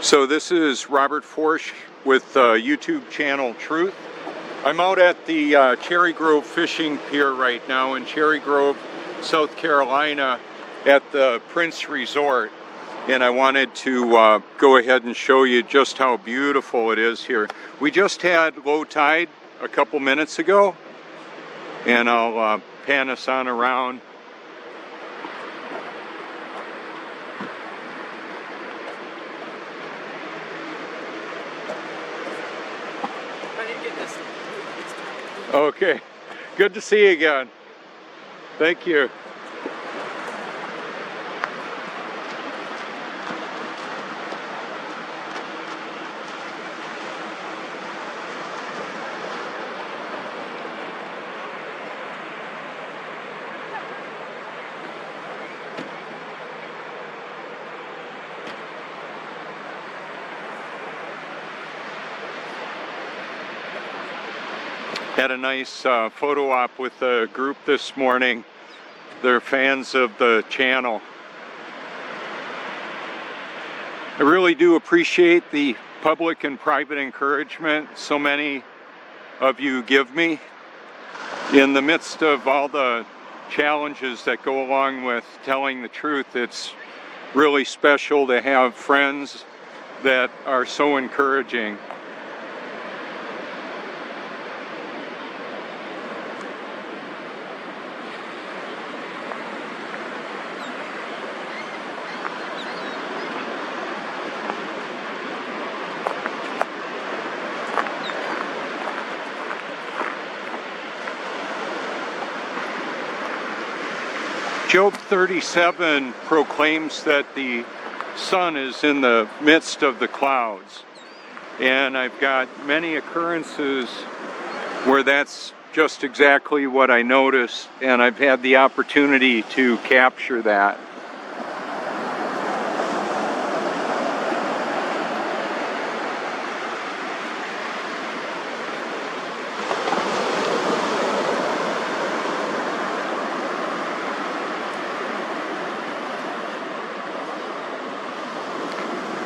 So this is Robert Forsch with YouTube channel Truth. I'm out at the Cherry Grove Fishing Pier right now in Cherry Grove, South Carolina at the Prince Resort. And I wanted to go ahead and show you just how beautiful it is here. We just had low tide a couple minutes ago, and I'll pan us on around. Okay, good to see you again. Thank you. Had a nice photo op with the group this morning. They're fans of the channel. I really do appreciate the public and private encouragement so many of you give me in the midst of all the challenges that go along with telling the truth. It's really special to have friends that are so encouraging. Job 37 proclaims that the sun is in the midst of the clouds. And I've got many occurrences where that's just exactly what I noticed, and I've had the opportunity to capture that.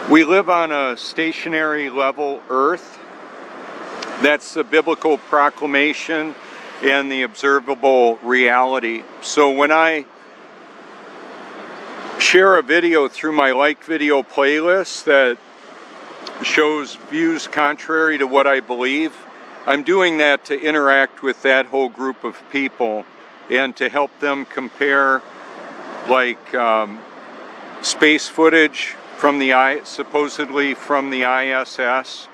We live on a stationary level earth. That's the biblical proclamation and the observable reality. So when I share a video through my like video playlist that shows views contrary to what I believe, I'm doing that to interact with that whole group of people and to help them compare like space footage from the supposedly from the ISS,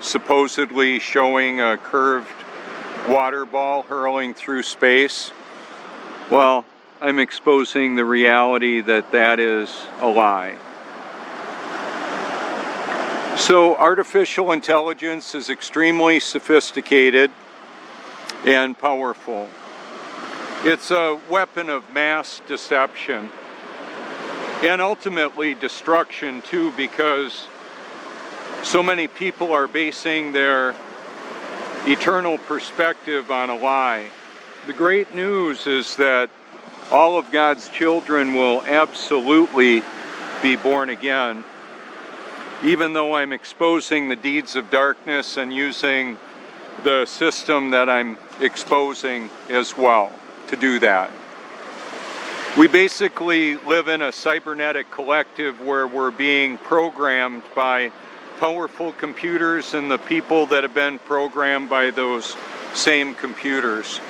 supposedly showing a curved water ball hurling through space. Well, I'm exposing the reality that that is a lie. So artificial intelligence is extremely sophisticated and powerful. It's a weapon of mass deception. And ultimately destruction too, because so many people are basing their eternal perspective on a lie. The great news is that all of God's children will absolutely be born again, even though I'm exposing the deeds of darkness and using the system that I'm exposing as well to do that. We basically live in a cybernetic collective where we're being programmed by powerful computers and the people that have been programmed by those same computers.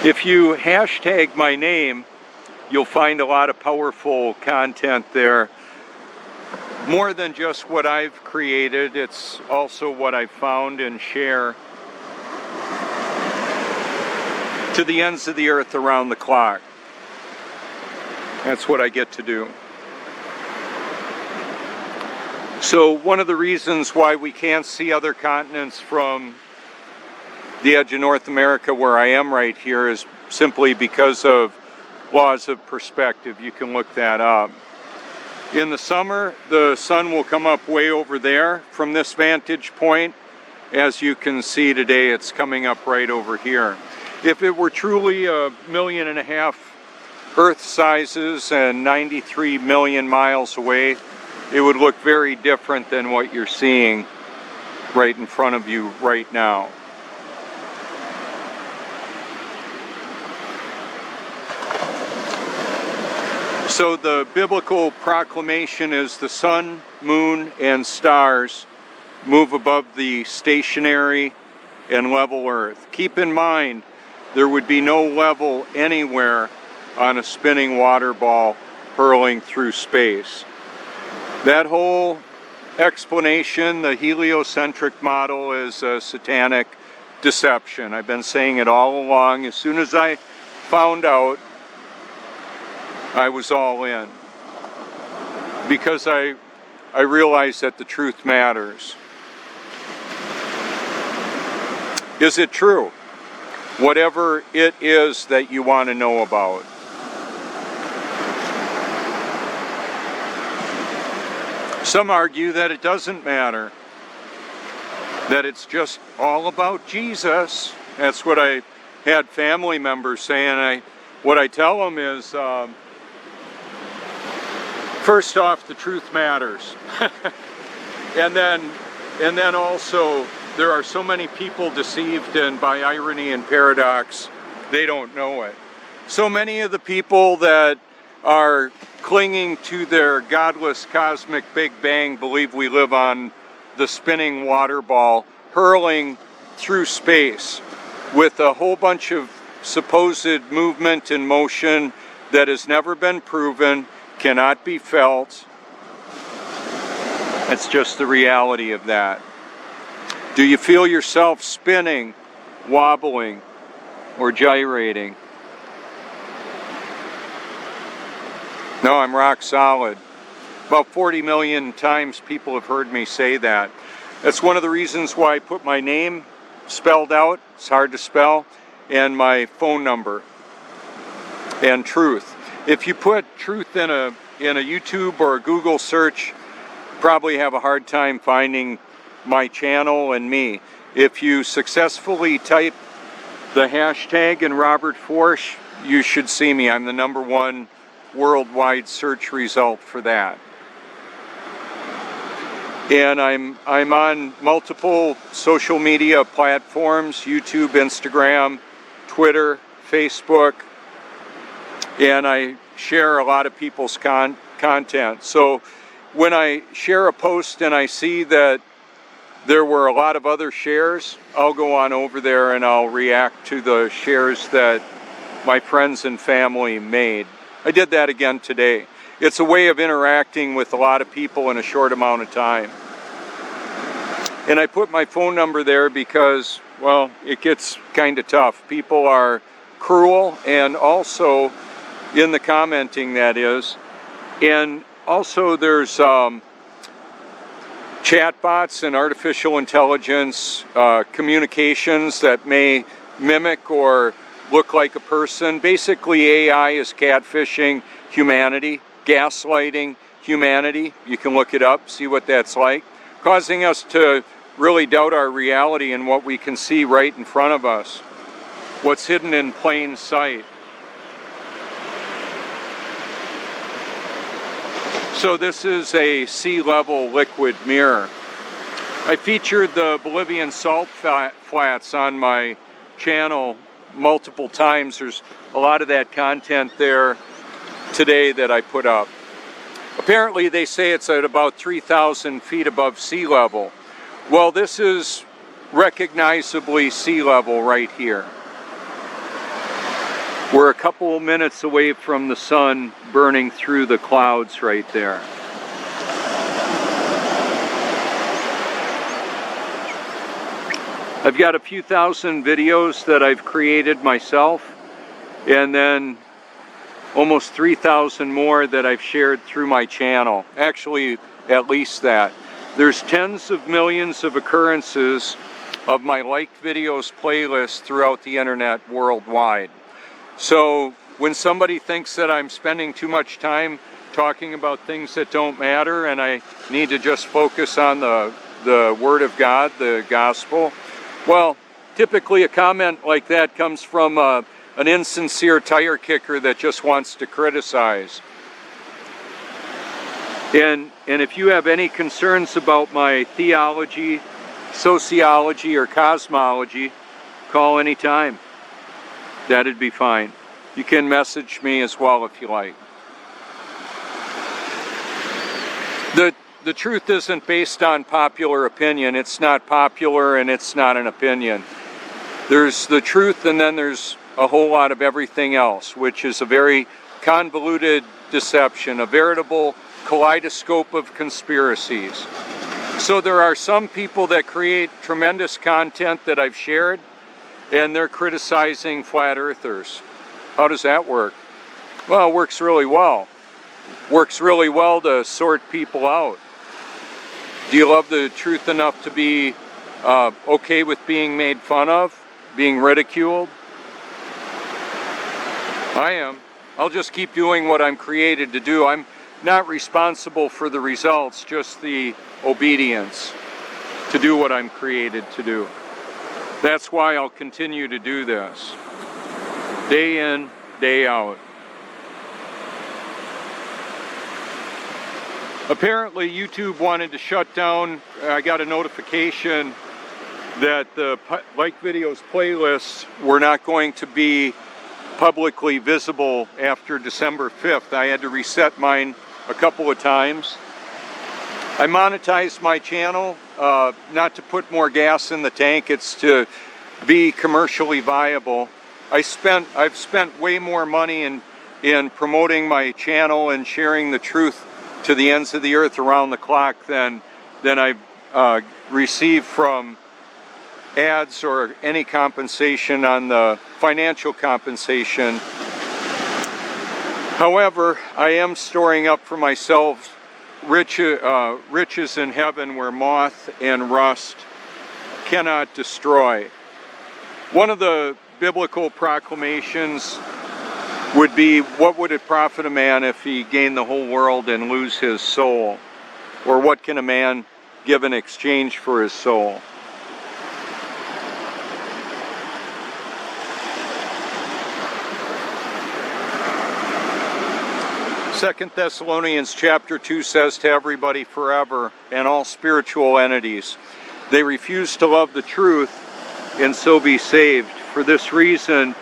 If you hashtag my name, you'll find a lot of powerful content there. More than just what I've created, it's also what I've found and share to the ends of the earth around the clock. That's what I get to do. So one of the reasons why we can't see other continents from the edge of North America where I am right here is simply because of laws of perspective. You can look that up. In the summer, the sun will come up way over there from this vantage point. As you can see today, it's coming up right over here. If it were truly 1.5 million Earth sizes and 93 million miles away, it would look very different than what you're seeing right in front of you right now. So the biblical proclamation is the sun, moon, and stars move above the stationary and level earth. Keep in mind, there would be no level anywhere on a spinning water ball hurling through space. That whole explanation, the heliocentric model, is a satanic deception. I've been saying it all along. As soon as I found out, I was all in, because I realized that the truth matters. Is it true? Whatever it is that you want to know about. Some argue that it doesn't matter, that it's just all about Jesus. That's what I had family members saying. What I tell them is, first off, the truth matters. and then also, there are so many people deceived, and by irony and paradox, they don't know it. So many of the people that are clinging to their godless cosmic Big Bang believe we live on the spinning water ball, hurling through space with a whole bunch of supposed movement and motion that has never been proven, cannot be felt. It's just the reality of that. Do you feel yourself spinning, wobbling, or gyrating? No, I'm rock solid. About 40 million times people have heard me say that. That's one of the reasons why I put my name spelled out, it's hard to spell, and my phone number, and truth. If you put truth in a YouTube or a Google search, you probably have a hard time finding my channel and me. If you successfully type the hashtag in Robert Forsch, you should see me. I'm the #1 worldwide search result for that. And I'm on multiple social media platforms: YouTube, Instagram, Twitter, Facebook, and I share a lot of people's content. So when I share a post and I see that there were a lot of other shares, I'll go on over there and I'll react to the shares that my friends and family made. I did that again today. It's a way of interacting with a lot of people in a short amount of time. And I put my phone number there because, well, it gets kind of tough. People are cruel, and also in the commenting, that is. And also there's chatbots and artificial intelligence communications that may mimic or look like a person. Basically, AI is catfishing humanity, gaslighting humanity. You can look it up, see what that's like, causing us to really doubt our reality and what we can see right in front of us, what's hidden in plain sight. So this is a sea level liquid mirror. I featured the Bolivian salt flats on my channel multiple times. There's a lot of that content there today that I put up. Apparently they say it's at about 3,000 feet above sea level. Well, this is recognizably sea level right here. We're a couple minutes away from the sun burning through the clouds right there. I've got a few thousand videos that I've created myself, and then almost 3,000 more that I've shared through my channel. Actually, at least that. There's tens of millions of occurrences of my liked videos playlist throughout the internet worldwide. So when somebody thinks that I'm spending too much time talking about things that don't matter and I need to just focus on the Word of God, the gospel, well, typically a comment like that comes from an insincere tire kicker that just wants to criticize. And if you have any concerns about my theology, sociology, or cosmology, call anytime. That'd be fine. You can message me as well if you like. The truth isn't based on popular opinion. It's not popular and it's not an opinion. There's the truth and then there's a whole lot of everything else, which is a very convoluted deception, a veritable kaleidoscope of conspiracies. So there are some people that create tremendous content that I've shared, and they're criticizing flat earthers. How does that work? Well, it works really well. Works really well to sort people out. Do you love the truth enough to be okay with being made fun of, being ridiculed? I am. I'll just keep doing what I'm created to do. I'm not responsible for the results, just the obedience to do what I'm created to do. That's why I'll continue to do this. Day in, day out. Apparently YouTube wanted to shut down. I got a notification that the Like Videos playlists were not going to be publicly visible after December 5th. I had to reset mine a couple of times. I monetized my channel, not to put more gas in the tank, it's to be commercially viable. I've spent way more money in promoting my channel and sharing the truth to the ends of the earth around the clock than I've received from ads or any compensation on the financial compensation. However, I am storing up for myself riches in heaven where moth and rust cannot destroy. One of the biblical proclamations would be, what would it profit a man if he gained the whole world and lose his soul? Or what can a man give in exchange for his soul? Second Thessalonians chapter 2 says to everybody forever and all spiritual entities, they refuse to love the truth and so be saved. For this reason,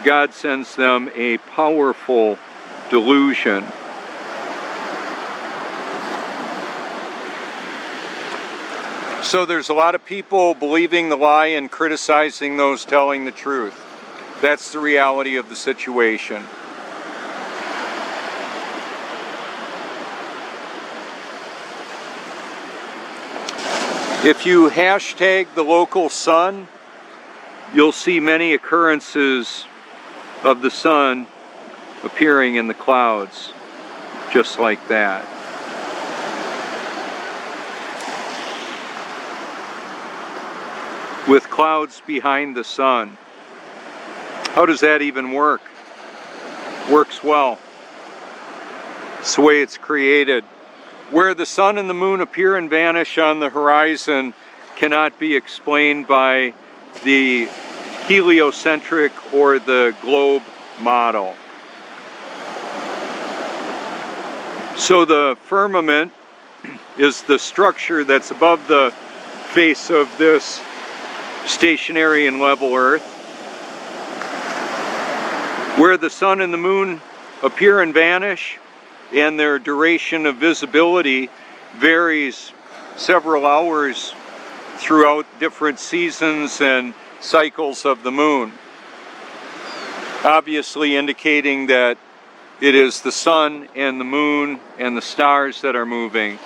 God sends them a powerful delusion. So there's a lot of people believing the lie and criticizing those telling the truth. That's the reality of the situation. If you hashtag the local sun, you'll see many occurrences of the sun appearing in the clouds, just like that. With clouds behind the sun. How does that even work? Works well. It's the way it's created. Where the sun and the moon appear and vanish on the horizon cannot be explained by the heliocentric or the globe model. So the firmament is the structure that's above the face of this stationary and level Earth. Where the sun and the moon appear and vanish, and their duration of visibility varies several hours throughout different seasons and cycles of the moon, obviously indicating that it is the sun and the moon and the stars that are moving,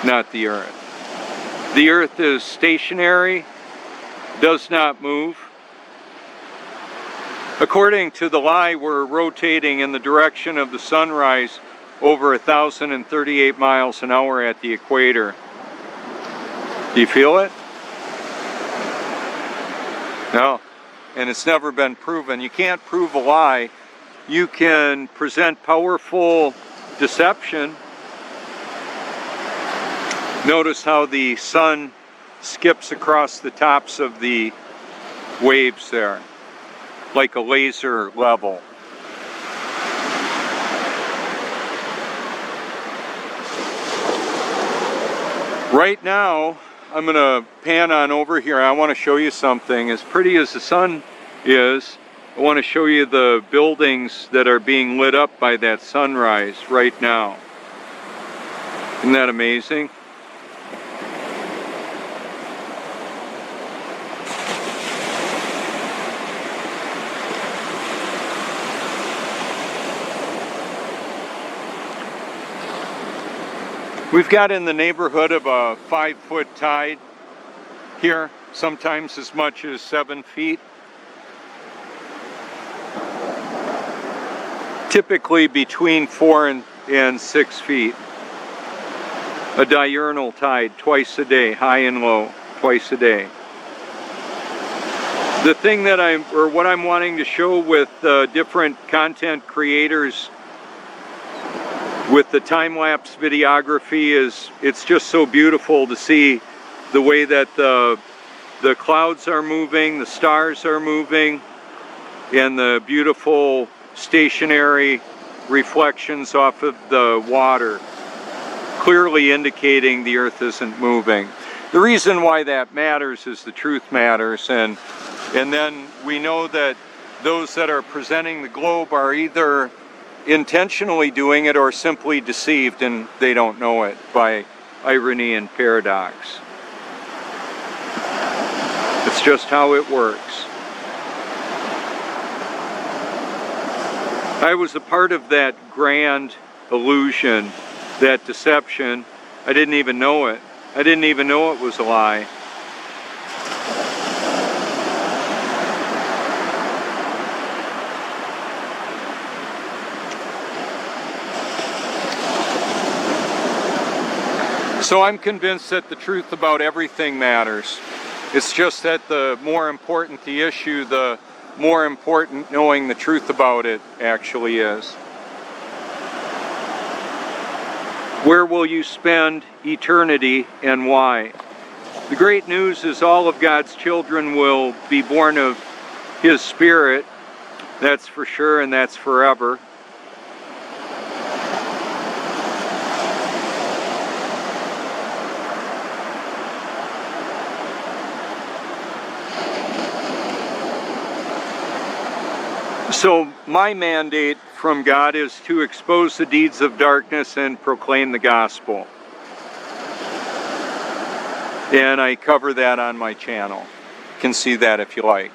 not the Earth. The Earth is stationary, does not move. According to the lie, we're rotating in the direction of the sunrise over 1,038 miles an hour at the equator. Do you feel it? No. And it's never been proven. You can't prove a lie. You can present powerful deception. Notice how the sun skips across the tops of the waves there, like a laser level. Right now, I'm going to pan on over here. I want to show you something. As pretty as the sun is, I want to show you the buildings that are being lit up by that sunrise right now. Isn't that amazing? We've got in the neighborhood of a 5-foot tide here, sometimes as much as 7 feet. Typically between 4 and 6 feet. A diurnal tide twice a day, high and low, twice a day. The thing that what I'm wanting to show with different content creators with the time-lapse videography is it's just so beautiful to see the way that the clouds are moving, the stars are moving, and the beautiful stationary reflections off of the water, clearly indicating the earth isn't moving. The reason why that matters is the truth matters, and then we know that those that are presenting the globe are either intentionally doing it or simply deceived and they don't know it by irony and paradox. It's just how it works. I was a part of that grand illusion, that deception. I didn't even know it. I didn't even know it was a lie. So I'm convinced that the truth about everything matters. It's just that the more important the issue, the more important knowing the truth about it actually is. Where will you spend eternity and why? The great news is all of God's children will be born of His Spirit. That's for sure, and that's forever. So my mandate from God is to expose the deeds of darkness and proclaim the gospel. And I cover that on my channel. You can see that if you like.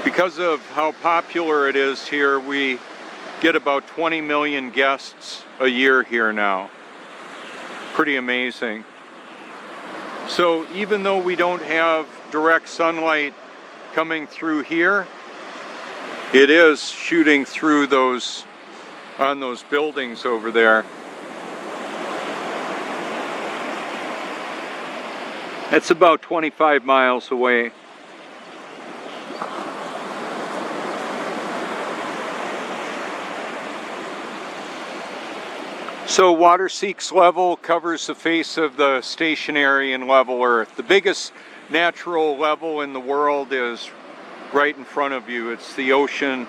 Because of how popular it is here, we get about 20 million guests a year here now. Pretty amazing. So even though we don't have direct sunlight coming through here, it is shooting through on those buildings over there. That's about 25 miles away. So water seeks level covers the face of the stationary and level earth. The biggest natural level in the world is right in front of you. It's the ocean.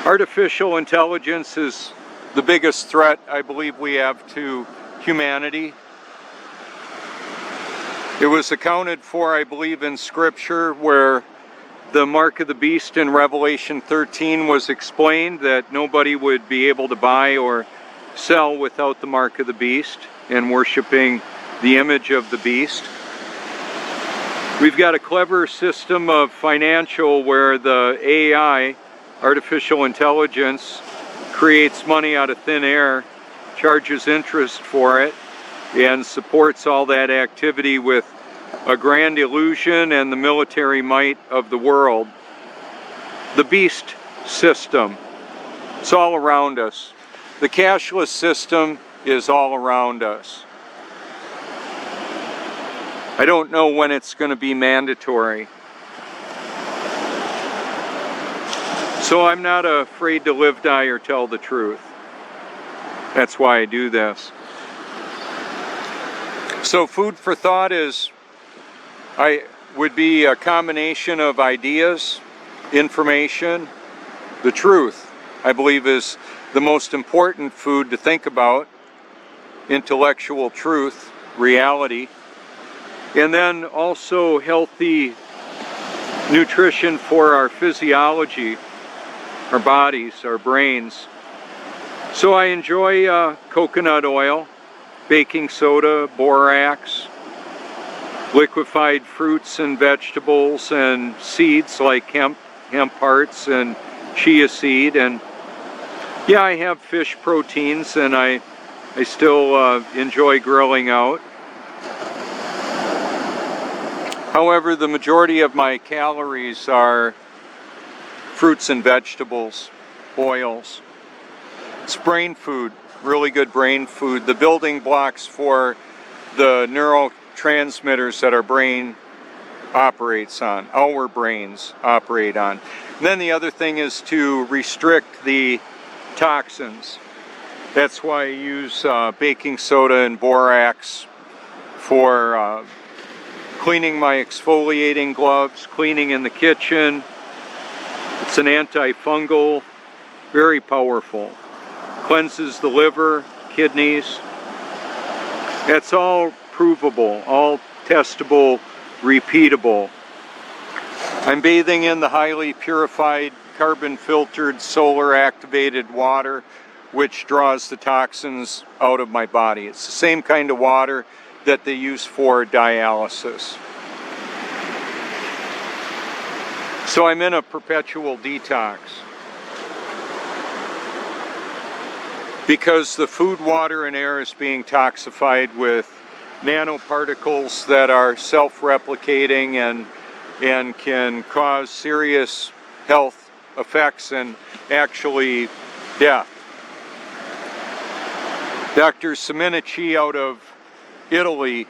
Artificial intelligence is the biggest threat I believe we have to humanity. It was accounted for, I believe, in Scripture where the mark of the beast in Revelation 13 was explained that nobody would be able to buy or sell without the mark of the beast and worshiping the image of the beast. We've got a clever system of financial where the AI, artificial intelligence, creates money out of thin air, charges interest for it, and supports all that activity with a grand illusion and the military might of the world. The beast system. It's all around us. The cashless system is all around us. I don't know when it's going to be mandatory. So I'm not afraid to live, die, or tell the truth. That's why I do this. So food for thought would be a combination of ideas, information, the truth. I believe is the most important food to think about. Intellectual truth, reality. And then also healthy nutrition for our physiology, our bodies, our brains. So I enjoy coconut oil, baking soda, borax, liquefied fruits and vegetables and seeds like hemp hearts and chia seed. And yeah, I have fish proteins, and I still enjoy grilling out. However, the majority of my calories are fruits and vegetables, oils. It's brain food, really good brain food. The building blocks for the neurotransmitters that our brain operates on, our brains operate on. And then the other thing is to restrict the toxins. That's why I use baking soda and borax for cleaning my exfoliating gloves, cleaning in the kitchen. It's an antifungal, very powerful. Cleanses the liver, kidneys. That's all provable, all testable, repeatable. I'm bathing in the highly purified, carbon-filtered, solar-activated water, which draws the toxins out of my body. It's the same kind of water that they use for dialysis. So I'm in a perpetual detox because the food, water, and air is being toxified with nanoparticles that are self-replicating and can cause serious health effects and actually death. Dr. Semenici out of Italy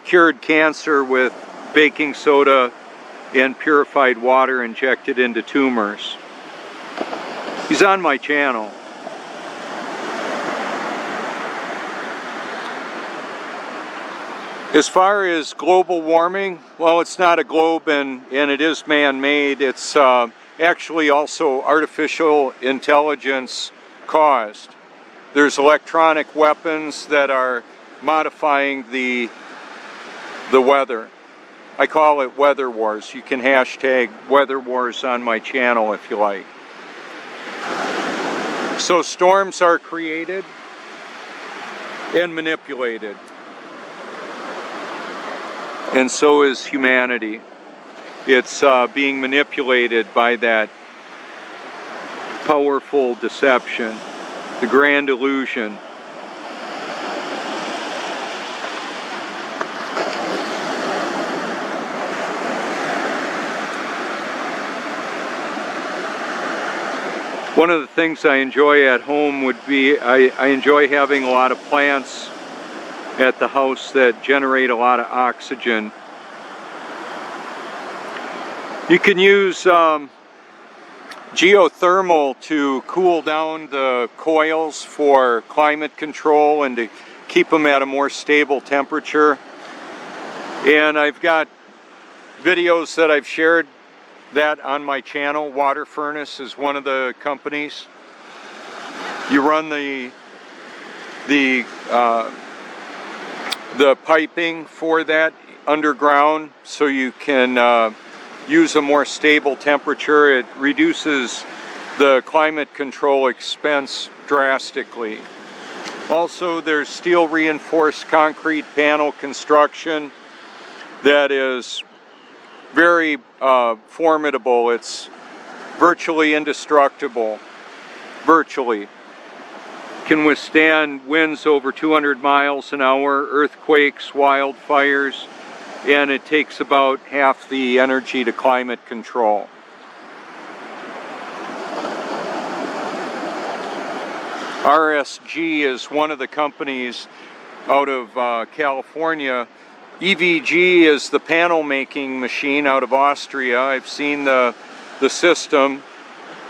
cured cancer with baking soda and purified water injected into tumors. He's on my channel. As far as global warming, well, it's not a globe and it is man-made. It's actually also artificial intelligence caused. There's electronic weapons that are modifying the weather. I call it weather wars. You can hashtag weather wars on my channel if you like. So storms are created and manipulated. And so is humanity. It's being manipulated by that powerful deception, the grand illusion. One of the things I enjoy at home would be, I enjoy having a lot of plants at the house that generate a lot of oxygen. You can use geothermal to cool down the coils for climate control and to keep them at a more stable temperature. And I've got videos that I've shared that on my channel. Water Furnace is one of the companies. You run the piping for that underground so you can use a more stable temperature. It reduces the climate control expense drastically. Also, there's steel reinforced concrete panel construction that is very formidable. It's virtually indestructible. Virtually. Can withstand winds over 200 miles an hour, earthquakes, wildfires, and it takes about half the energy to climate control. RSG is one of the companies out of California. EVG is the panel making machine out of Austria. I've seen the system.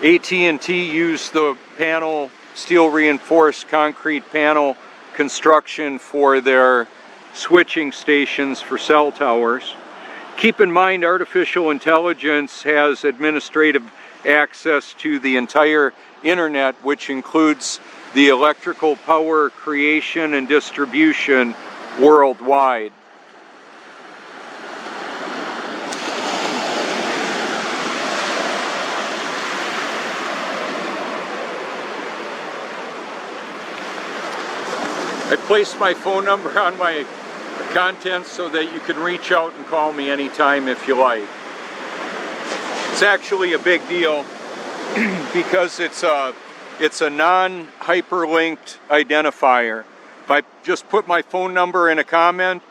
AT&T used the panel, steel reinforced concrete panel construction for their switching stations for cell towers. Keep in mind, artificial intelligence has administrative access to the entire internet, which includes the electrical power creation and distribution worldwide. I placed my phone number on my contents so that you can reach out and call me anytime if you like. It's actually a big deal because it's a non-hyperlinked identifier. If I just put my phone number in a comment,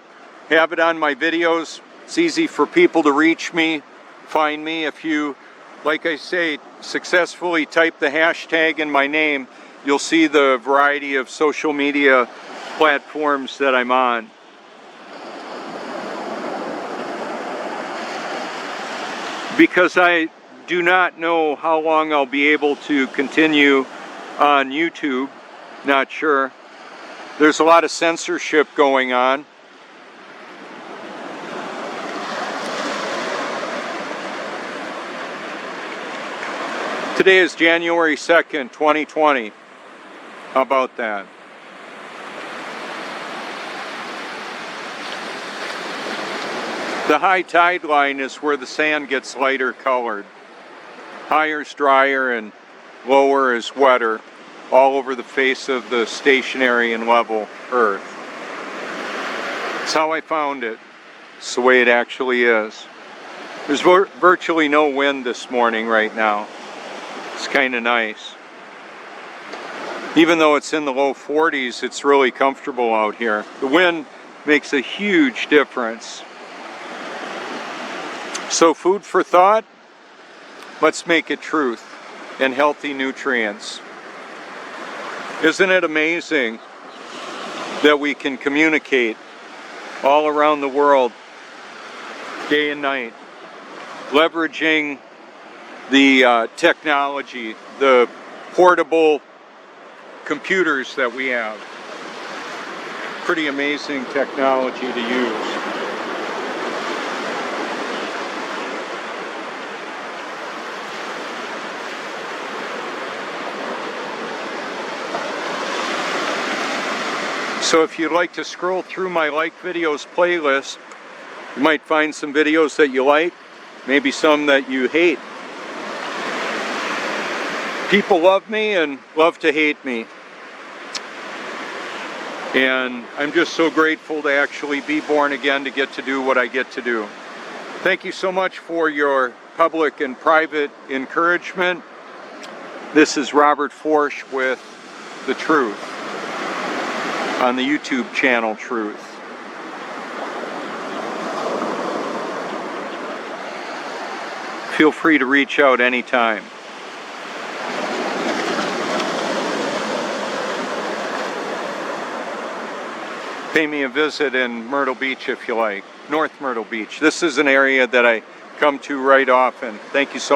have it on my videos, it's easy for people to reach me, find me. If you, like I say, successfully type the hashtag in my name, you'll see the variety of social media platforms that I'm on. Because I do not know how long I'll be able to continue on YouTube, not sure. There's a lot of censorship going on. Today is January 2nd, 2020. How about that? The high tide line is where the sand gets lighter colored. Higher is drier and lower is wetter, all over the face of the stationary and level earth. That's how I found it. It's the way it actually is. There's virtually no wind this morning right now. It's kind of nice. Even though it's in the low 40s, it's really comfortable out here. The wind makes a huge difference. So food for thought, let's make it truth and healthy nutrients. Isn't it amazing that we can communicate all around the world, day and night, leveraging the technology, the portable computers that we have. Pretty amazing technology to use. So if you'd like to scroll through my like videos playlist, you might find some videos that you like, maybe some that you hate. People love me and love to hate me. And I'm just so grateful to actually be born again, to get to do what I get to do. Thank you so much for your public and private encouragement. This is Robert Forsch with The Truth on the YouTube channel Truth. Feel free to reach out anytime. Pay me a visit in Myrtle Beach if you like, North Myrtle Beach. This is an area that I come to right often. Thank you so much.